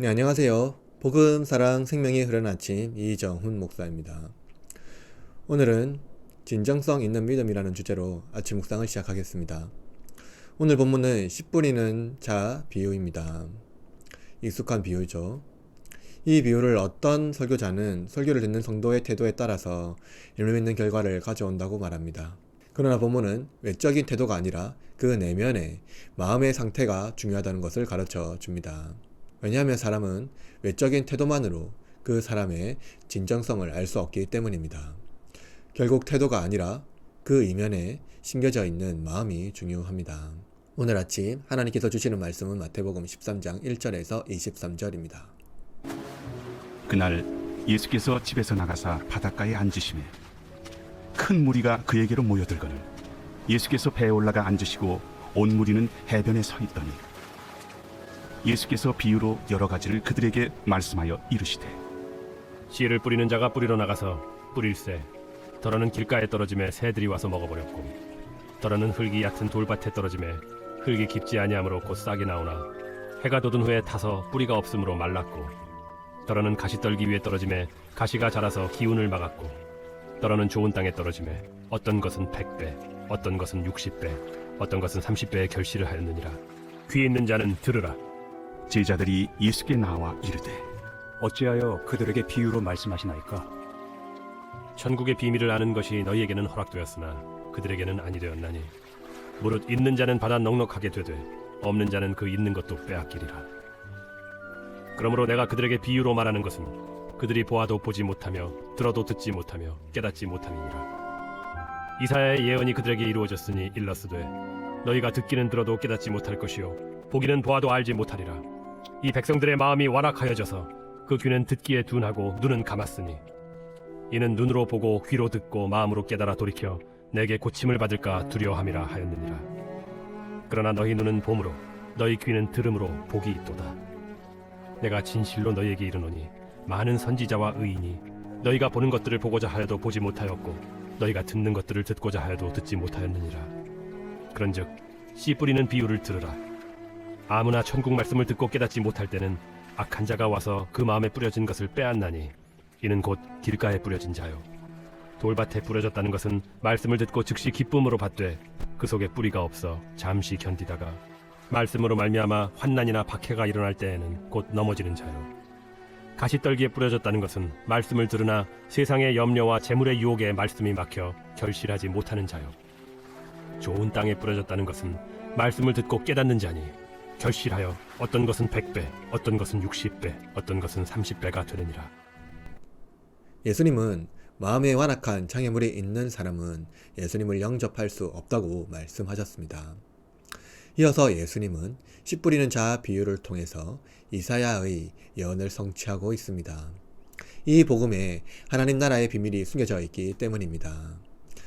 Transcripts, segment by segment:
네, 안녕하세요. 복음, 사랑, 생명이 흐르는 아침 이정훈 목사입니다. 오늘은 진정성 있는 믿음이라는 주제로 아침 묵상을 시작하겠습니다. 오늘 본문은 씨 뿌리는 자 비유입니다. 익숙한 비유죠. 이 비유를 어떤 설교자는 설교를 듣는 성도의 태도에 따라서 열매 맺는 결과를 가져온다고 말합니다. 그러나 본문은 외적인 태도가 아니라 그 내면의 마음의 상태가 중요하다는 것을 가르쳐 줍니다. 왜냐하면 사람은 외적인 태도만으로 그 사람의 진정성을 알 수 없기 때문입니다. 결국 태도가 아니라 그 이면에 심겨져 있는 마음이 중요합니다. 오늘 아침 하나님께서 주시는 말씀은 마태복음 13장 1절에서 23절입니다. 그날 예수께서 집에서 나가사 바닷가에 앉으시매 큰 무리가 그에게로 모여들거늘 예수께서 배에 올라가 앉으시고 온 무리는 해변에 서 있더니 예수께서 비유로 여러 가지를 그들에게 말씀하여 이르시되 씨를 뿌리는 자가 뿌리러 나가서 뿌릴새 더러는 길가에 떨어짐에 새들이 와서 먹어버렸고 더러는 흙이 얕은 돌밭에 떨어짐에 흙이 깊지 아니하므로 곧 싹이 나오나 해가 돋은 후에 타서 뿌리가 없으므로 말랐고 더러는 가시떨기 위에 떨어짐에 가시가 자라서 기운을 막았고 더러는 좋은 땅에 떨어짐에 어떤 것은 100배 어떤 것은 60배 어떤 것은 30배의 결실을 하였느니라. 귀 있는 자는 들으라. 제자들이 예수께 나와 이르되 어찌하여 그들에게 비유로 말씀하시나이까? 천국의 비밀을 아는 것이 너희에게는 허락되었으나 그들에게는 아니 되었나니 무릇 있는 자는 받아 넉넉하게 되되 없는 자는 그 있는 것도 빼앗기리라. 그러므로 내가 그들에게 비유로 말하는 것은 그들이 보아도 보지 못하며 들어도 듣지 못하며 깨닫지 못함이니라. 이사야의 예언이 그들에게 이루어졌으니 일렀으되 너희가 듣기는 들어도 깨닫지 못할 것이요 보기는 보아도 알지 못하리라. 이 백성들의 마음이 완악하여져서 그 귀는 듣기에 둔하고 눈은 감았으니 이는 눈으로 보고 귀로 듣고 마음으로 깨달아 돌이켜 내게 고침을 받을까 두려워함이라 하였느니라. 그러나 너희 눈은 봄으로 너희 귀는 들음으로 복이 있도다. 내가 진실로 너희에게 이르노니 많은 선지자와 의인이 너희가 보는 것들을 보고자 하여도 보지 못하였고 너희가 듣는 것들을 듣고자 하여도 듣지 못하였느니라. 그런즉 씨 뿌리는 비유를 들으라. 아무나 천국 말씀을 듣고 깨닫지 못할 때는 악한 자가 와서 그 마음에 뿌려진 것을 빼앗나니 이는 곧 길가에 뿌려진 자요 돌밭에 뿌려졌다는 것은 말씀을 듣고 즉시 기쁨으로 받되 그 속에 뿌리가 없어 잠시 견디다가 말씀으로 말미암아 환난이나 박해가 일어날 때에는 곧 넘어지는 자요 가시떨기에 뿌려졌다는 것은 말씀을 들으나 세상의 염려와 재물의 유혹에 말씀이 막혀 결실하지 못하는 자요 좋은 땅에 뿌려졌다는 것은 말씀을 듣고 깨닫는 자니 결실하여 어떤 것은 100배, 어떤 것은 60배, 어떤 것은 30배가 되느니라. 예수님은 마음에 완악한 장애물이 있는 사람은 예수님을 영접할 수 없다고 말씀하셨습니다. 이어서 예수님은 씨 뿌리는 자 비유를 통해서 이사야의 예언을 성취하고 있습니다. 이 복음에 하나님 나라의 비밀이 숨겨져 있기 때문입니다.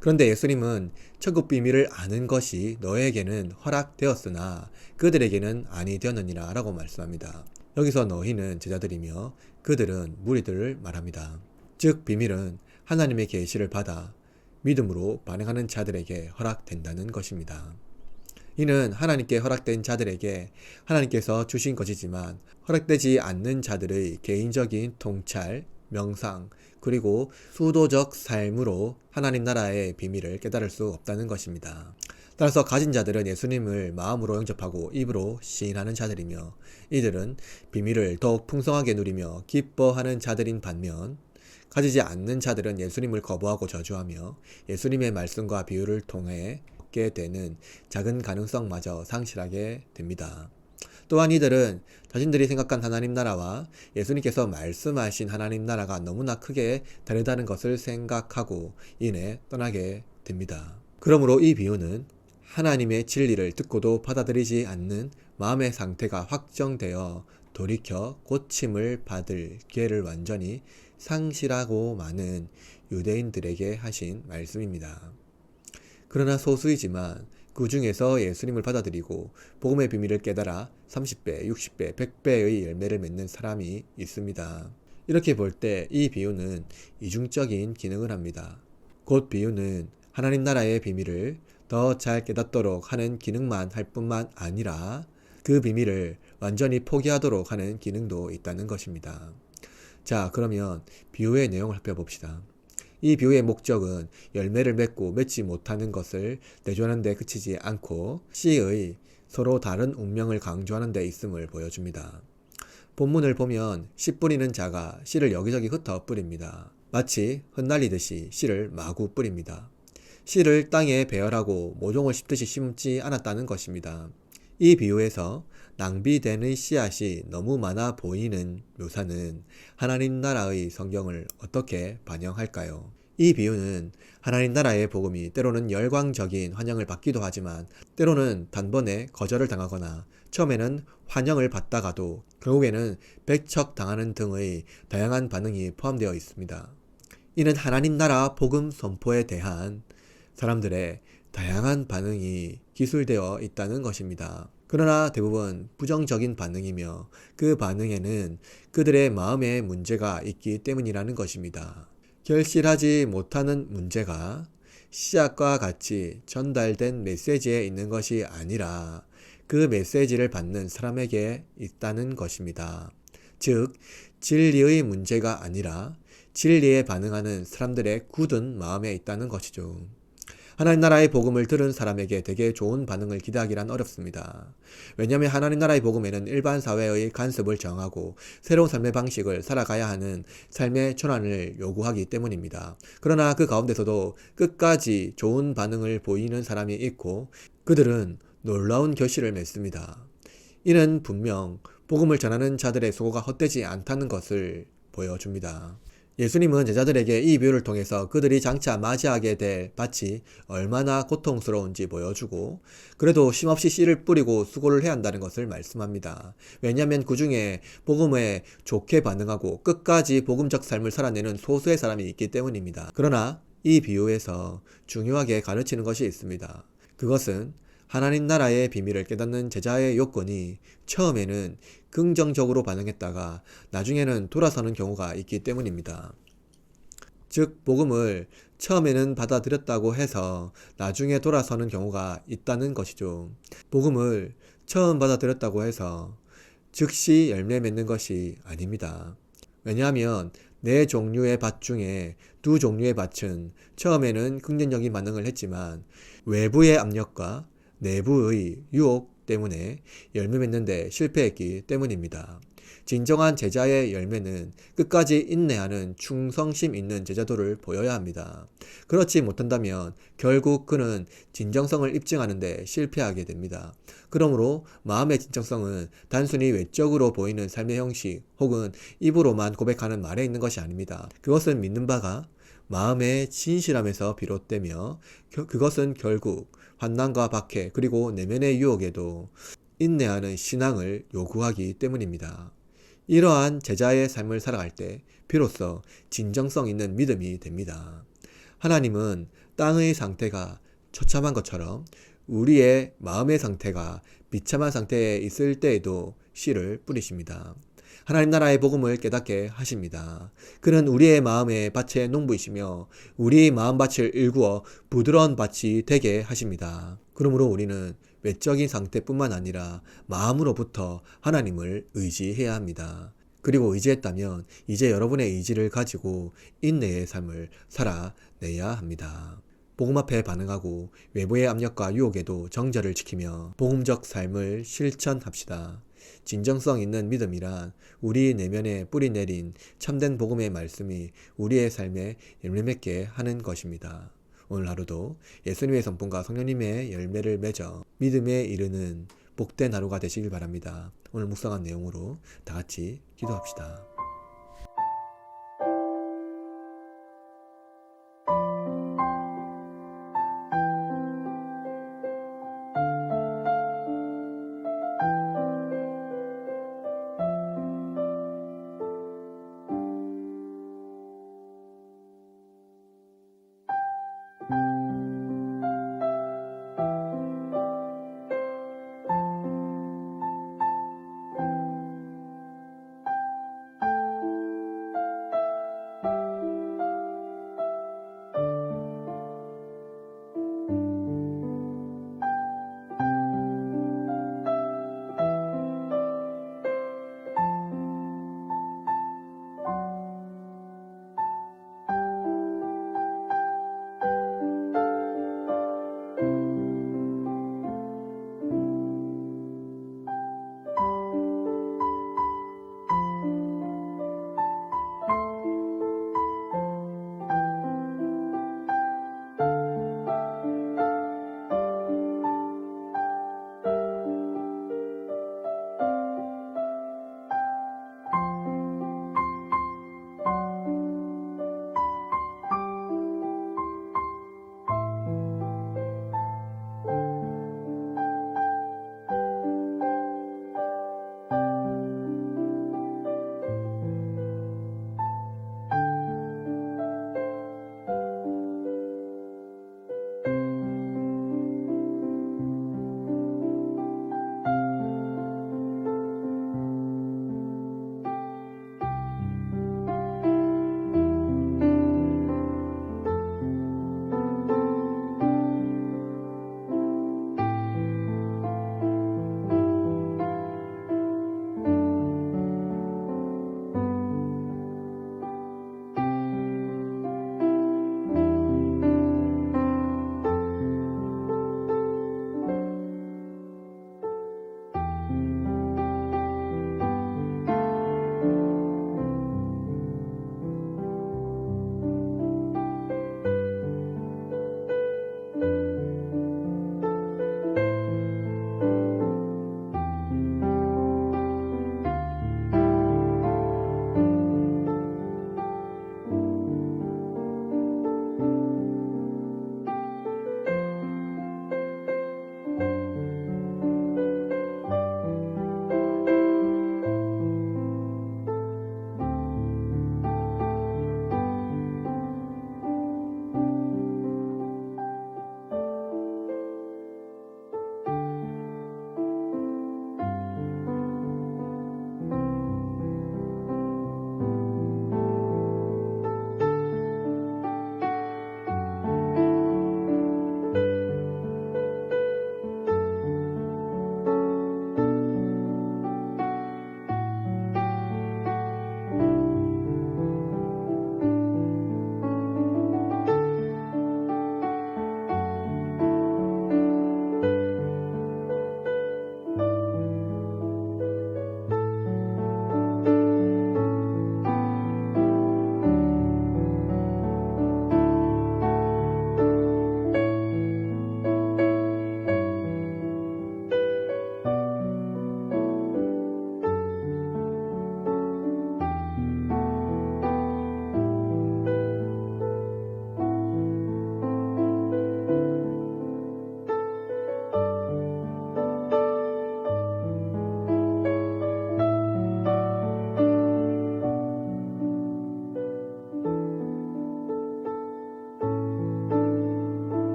그런데 예수님은 천국 비밀을 아는 것이 너에게는 허락되었으나 그들에게는 아니 되었느니라 라고 말씀합니다. 여기서 너희는 제자들이며 그들은 무리들을 말합니다. 즉 비밀은 하나님의 계시를 받아 믿음으로 반응하는 자들에게 허락된다는 것입니다. 이는 하나님께 허락된 자들에게 하나님께서 주신 것이지만 허락되지 않는 자들의 개인적인 통찰, 명상, 그리고 수도적 삶으로 하나님 나라의 비밀을 깨달을 수 없다는 것입니다. 따라서 가진 자들은 예수님을 마음으로 영접하고 입으로 시인하는 자들이며 이들은 비밀을 더욱 풍성하게 누리며 기뻐하는 자들인 반면 가지지 않는 자들은 예수님을 거부하고 저주하며 예수님의 말씀과 비유를 통해 얻게 되는 작은 가능성마저 상실하게 됩니다. 또한 이들은 자신들이 생각한 하나님 나라와 예수님께서 말씀하신 하나님 나라가 너무나 크게 다르다는 것을 생각하고 이내 떠나게 됩니다. 그러므로 이 비유는 하나님의 진리를 듣고도 받아들이지 않는 마음의 상태가 확정되어 돌이켜 고침을 받을 기회를 완전히 상실하고 많은 유대인들에게 하신 말씀입니다. 그러나 소수이지만 그 중에서 예수님을 받아들이고 복음의 비밀을 깨달아 30배, 60배, 100배의 열매를 맺는 사람이 있습니다. 이렇게 볼 때 이 비유는 이중적인 기능을 합니다. 곧 비유는 하나님 나라의 비밀을 더 잘 깨닫도록 하는 기능만 할 뿐만 아니라 그 비밀을 완전히 포기하도록 하는 기능도 있다는 것입니다. 자, 그러면 비유의 내용을 살펴봅시다. 이 비유의 목적은 열매를 맺고 맺지 못하는 것을 내조하는 데 그치지 않고 씨의 서로 다른 운명을 강조하는 데 있음을 보여줍니다. 본문을 보면 씨 뿌리는 자가 씨를 여기저기 흩어 뿌립니다. 마치 흩날리듯이 씨를 마구 뿌립니다. 씨를 땅에 배열하고 모종을 씹듯이 심지 않았다는 것입니다. 이 비유에서 낭비되는 씨앗이 너무 많아 보이는 묘사는 하나님 나라의 성경을 어떻게 반영할까요? 이 비유는 하나님 나라의 복음이 때로는 열광적인 환영을 받기도 하지만 때로는 단번에 거절을 당하거나 처음에는 환영을 받다가도 결국에는 배척당하는 등의 다양한 반응이 포함되어 있습니다. 이는 하나님 나라 복음 선포에 대한 사람들의 다양한 반응이 기술되어 있다는 것입니다. 그러나 대부분 부정적인 반응이며 그 반응에는 그들의 마음에 문제가 있기 때문이라는 것입니다. 결실하지 못하는 문제가 씨앗과 같이 전달된 메시지에 있는 것이 아니라 그 메시지를 받는 사람에게 있다는 것입니다. 즉, 진리의 문제가 아니라 진리에 반응하는 사람들의 굳은 마음에 있다는 것이죠. 하나님 나라의 복음을 들은 사람에게 되게 좋은 반응을 기대하기란 어렵습니다. 왜냐하면 하나님 나라의 복음에는 일반 사회의 간섭을 정하고 새로운 삶의 방식을 살아가야 하는 삶의 전환을 요구하기 때문입니다. 그러나 그 가운데서도 끝까지 좋은 반응을 보이는 사람이 있고 그들은 놀라운 결실을 맺습니다. 이는 분명 복음을 전하는 자들의 수고가 헛되지 않다는 것을 보여줍니다. 예수님은 제자들에게 이 비유를 통해서 그들이 장차 맞이하게 될 밭이 얼마나 고통스러운지 보여주고 그래도 쉼없이 씨를 뿌리고 수고를 해야 한다는 것을 말씀합니다. 왜냐하면 그 중에 복음에 좋게 반응하고 끝까지 복음적 삶을 살아내는 소수의 사람이 있기 때문입니다. 그러나 이 비유에서 중요하게 가르치는 것이 있습니다. 그것은 하나님 나라의 비밀을 깨닫는 제자의 요건이 처음에는 긍정적으로 반응했다가 나중에는 돌아서는 경우가 있기 때문입니다. 즉, 복음을 처음에는 받아들였다고 해서 나중에 돌아서는 경우가 있다는 것이죠. 복음을 처음 받아들였다고 해서 즉시 열매 맺는 것이 아닙니다. 왜냐하면 네 종류의 밭 중에 두 종류의 밭은 처음에는 긍정적인 반응을 했지만 외부의 압력과 내부의 유혹 때문에 열매 맺는 데 실패했기 때문입니다. 진정한 제자의 열매는 끝까지 인내하는 충성심 있는 제자도를 보여야 합니다. 그렇지 못한다면 결국 그는 진정성을 입증하는 데 실패하게 됩니다. 그러므로 마음의 진정성은 단순히 외적으로 보이는 삶의 형식 혹은 입으로만 고백하는 말에 있는 것이 아닙니다. 그것은 믿는 바가 마음의 진실함에서 비롯되며 그것은 결국 환난과 박해 그리고 내면의 유혹에도 인내하는 신앙을 요구하기 때문입니다. 이러한 제자의 삶을 살아갈 때 비로소 진정성 있는 믿음이 됩니다. 하나님은 땅의 상태가 처참한 것처럼 우리의 마음의 상태가 비참한 상태에 있을 때에도 씨를 뿌리십니다. 하나님 나라의 복음을 깨닫게 하십니다. 그는 우리의 마음의 밭의 농부이시며 우리의 마음밭을 일구어 부드러운 밭이 되게 하십니다. 그러므로 우리는 외적인 상태뿐만 아니라 마음으로부터 하나님을 의지해야 합니다. 그리고 의지했다면 이제 여러분의 의지를 가지고 인내의 삶을 살아내야 합니다. 복음 앞에 반응하고 외부의 압력과 유혹에도 정절을 지키며 복음적 삶을 실천합시다. 진정성 있는 믿음이란 우리 내면에 뿌리 내린 참된 복음의 말씀이 우리의 삶에 열매 맺게 하는 것입니다. 오늘 하루도 예수님의 성품과 성령님의 열매를 맺어 믿음에 이르는 복된 하루가 되시길 바랍니다. 오늘 묵상한 내용으로 다 같이 기도합시다.